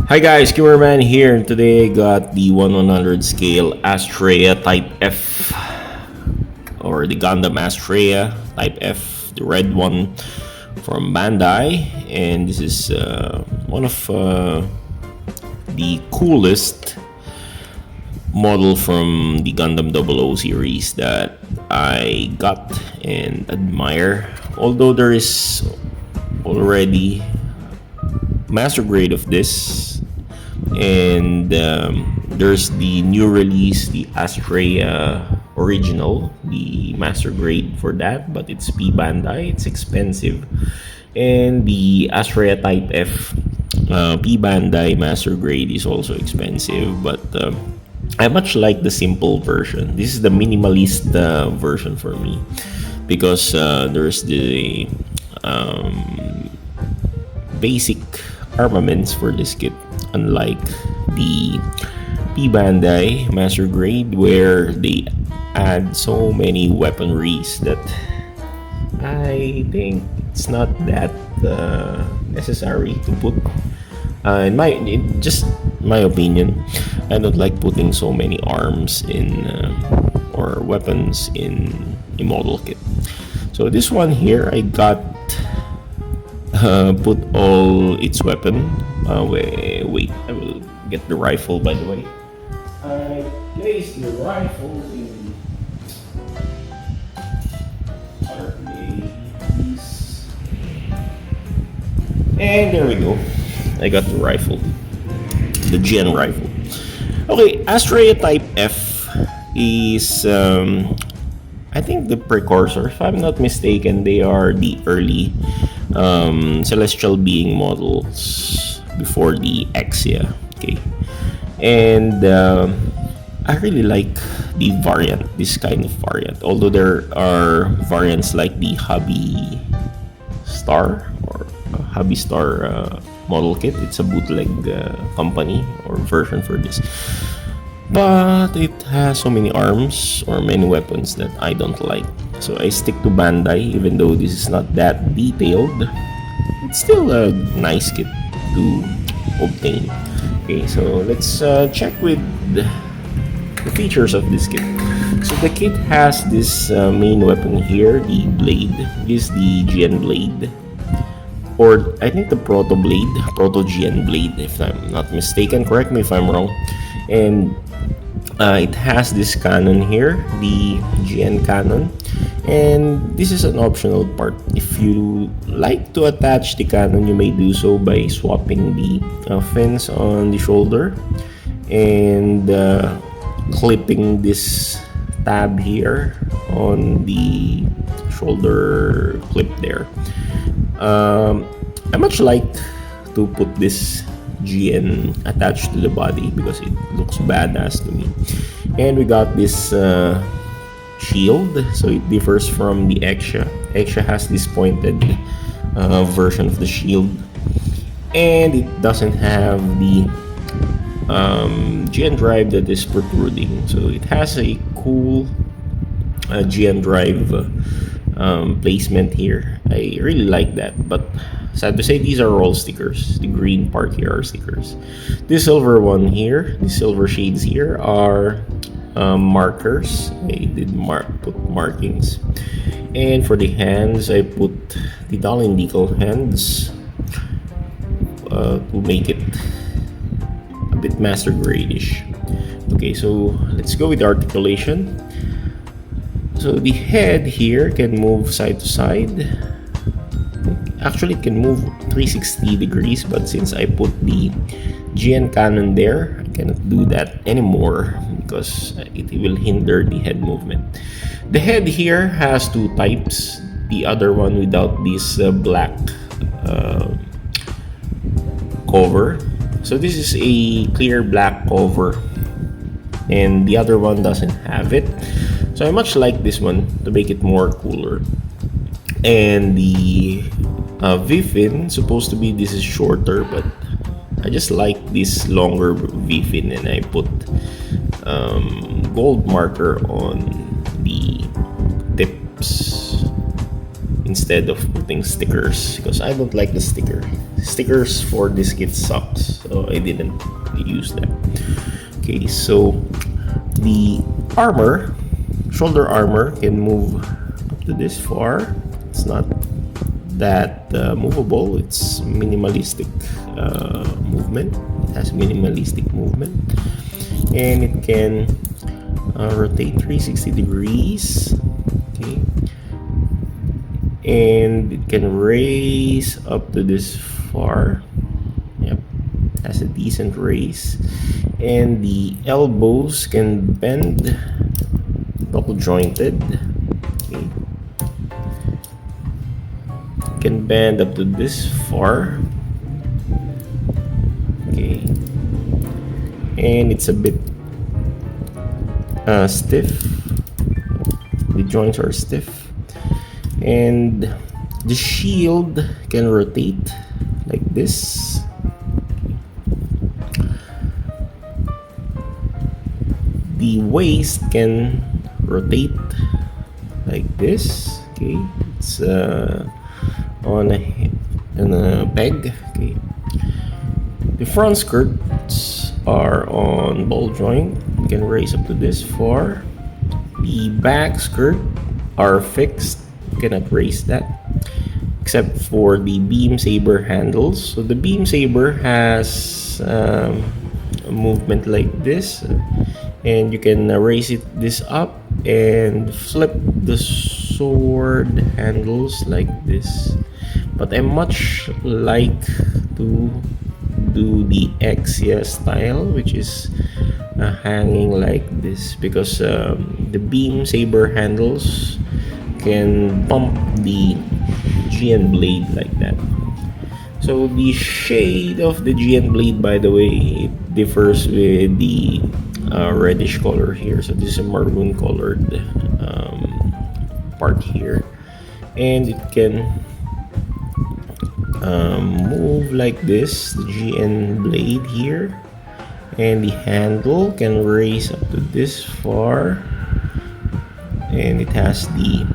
Hi guys, Kimmerman here, and today I got the 1/100 scale ASTRAEA Type F, or the Gundam ASTRAEA Type F, the red one from Bandai, and this is one of the coolest model from the Gundam 00 series that I got and admire. Although there is already master grade of this, and there's the new release, the ASTRAEA original, the master grade for that, but it's P Bandai, it's expensive. And the ASTRAEA Type F P Bandai master grade is also expensive, but I much like the simple version. This is the minimalist version for me, because there's the basic armaments for this kit, unlike the P Bandai master grade, where they add so many weaponries that I think it's not that necessary to put. Just my opinion, I don't like putting so many arms in or weapons in a model kit. So this one here, I got put all its weapon. Wait, I will get the rifle, by the way. I placed the rifle in other place. And there we go. I got the rifle. The Gen rifle. Okay, ASTRAEA Type F is I think the precursor. If I'm not mistaken, they are the early celestial being models before the Exia. Okay, and I really like the variant, this kind of variant. Although there are variants like the Hobby Star or Hobby Star model kit. It's a bootleg company or version for this, but it has so many arms or many weapons that I don't like. So I stick to Bandai, even though this is not that detailed. It's still a nice kit to obtain. Okay, so let's check with the features of this kit. So the kit has this main weapon here, the blade. This is the GN blade, or I think the Proto blade, Proto GN blade, if I'm not mistaken. Correct me if I'm wrong. And it has this cannon here, the GN cannon, and this is an optional part. If you like to attach the cannon, you may do so by swapping the fins on the shoulder and clipping this tab here on the shoulder clip there. I much like to put this GN attached to the body because it looks badass to me. And we got this shield, so it differs from the Exia. Exia has this pointed version of the shield, and it doesn't have the GN drive that is protruding. So it has a cool GN drive placement here. I really like that, but sad to say, these are all stickers. The green part here are stickers. This silver one here, the silver shades here are markers. I did put markings. And for the hands, I put the Dalin decal hands to make it a bit master grade-ish. Okay, so let's go with the articulation. So the head here can move side to side. Actually, it can move 360 degrees, but since I put the GN cannon there, I cannot do that anymore because it will hinder the head movement. The head here has two types. The other one without this black cover. So this is a clear black cover, and the other one doesn't have it. So I much like this one to make it more cooler. And the V-fin, supposed to be this is shorter, but I just like this longer V-fin, and I put gold marker on the tips instead of putting stickers because I don't like the sticker. stickers for this kit sucks, so I didn't use that. Okay, so the armor, shoulder armor, can move up to this far. It's not that movable. It's minimalistic movement. It has minimalistic movement, and it can rotate 360 degrees. Okay, and it can raise up to this far. Yep, has a decent raise, and the elbows can bend, double jointed. Okay, can bend up to this far. Okay, and it's a bit stiff. The joints are stiff, and the shield can rotate like this. The waist can rotate like this. Okay, it's on a peg. Okay, the front skirts are on ball joint. You can raise up to this far. The back skirt are fixed. You cannot raise that, except for the beam saber handles. So the beam saber has a movement like this, and you can raise this up and flip the sword handles like this. But I much like to do the Exia style, which is hanging like this, because the beam saber handles can bump the GN blade like that. So the shade of the GN blade, by the way, it differs with the reddish color here. So this is a maroon colored part here, and it can move like this, the GN blade here, and the handle can raise up to this far, and it has the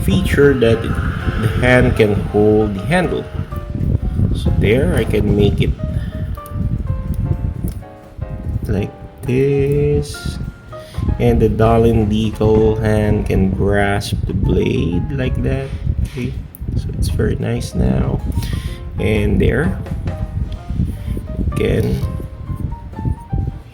feature that the hand can hold the handle. So there, I can make it like this, and the Dalin decal hand can grasp the blade like that. Okay, so it's very nice now. And there, you can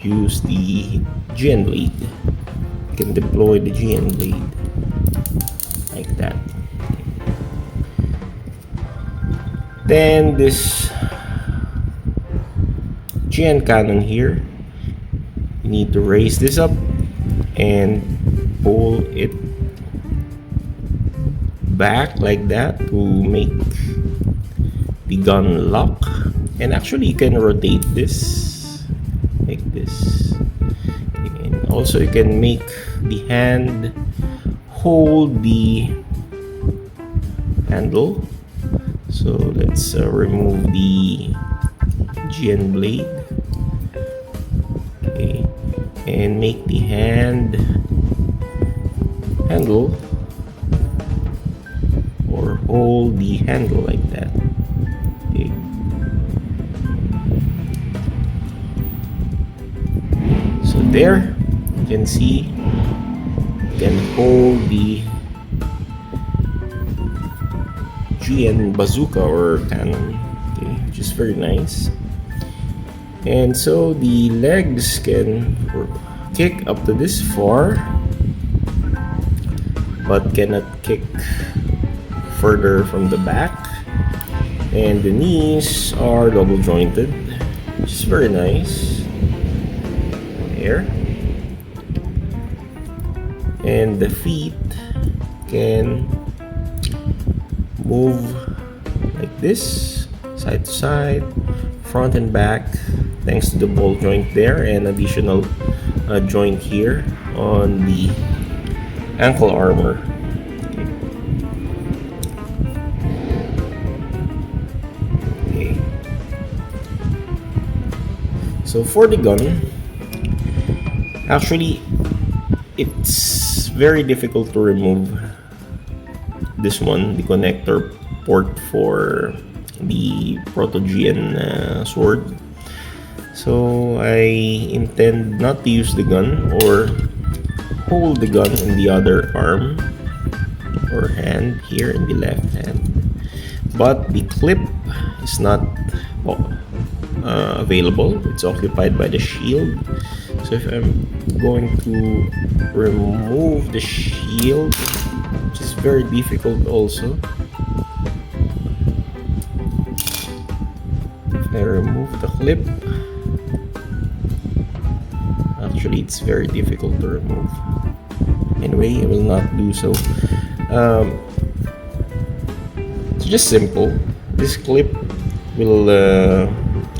use the GN blade. You can deploy the GN blade like that. Then this GN cannon here, you need to raise this up and pull it back like that to make the gun lock. And actually you can rotate this like this, and also you can make the hand hold the handle. So let's remove the GN blade, okay, and make the handle or hold the handle like that. Okay. So there, you can see, you can hold the GN bazooka or cannon, okay, which is very nice. And so the legs can kick up to this far, but cannot kick further from the back. And the knees are double jointed, which is very nice. There. And the feet can move like this, side to side, front and back, thanks to the ball joint there and additional joint here on the ankle armor. Okay. So for the gun, actually it's very difficult to remove this one, the connector port for the Proto-GN sword. So I intend not to use the gun or hold the gun in the other arm or hand here in the left hand, but the clip is not available. It's occupied by the shield. So if I'm going to remove the shield, which is very difficult also, if I remove the clip, actually it's very difficult to remove. Anyway, I will not do so. It's just simple. This clip will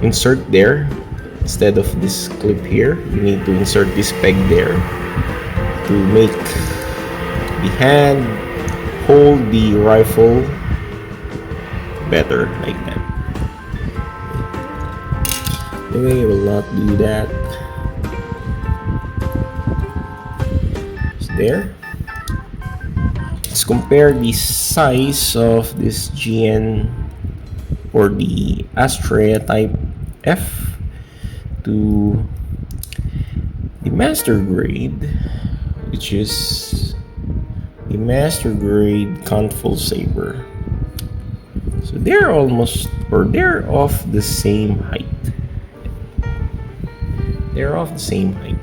insert there instead of this clip here. You need to insert this peg there to make the hand hold the rifle better, like that. Anyway, I will not do that. It's there. Let's compare the size of this GN or the ASTRAEA Type F to the master grade, which is the master grade Gunpla saber. So they're almost, or they're of the same height. They're of the same height.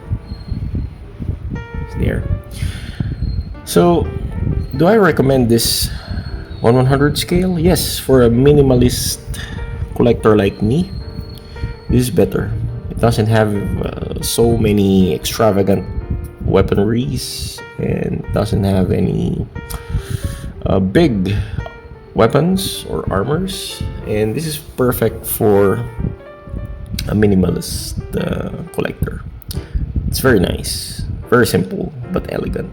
It's there. So, do I recommend this 1/100 scale? Yes, for a minimalist collector like me, this is better. It doesn't have so many extravagant weaponries and doesn't have any big weapons or armors, and this is perfect for a minimalist collector. It's very nice, very simple but elegant.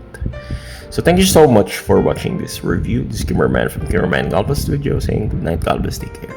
So thank you so much for watching this review. This is Kimmerman from Kimmerman Gunpla Studio saying good night, God bless, take care.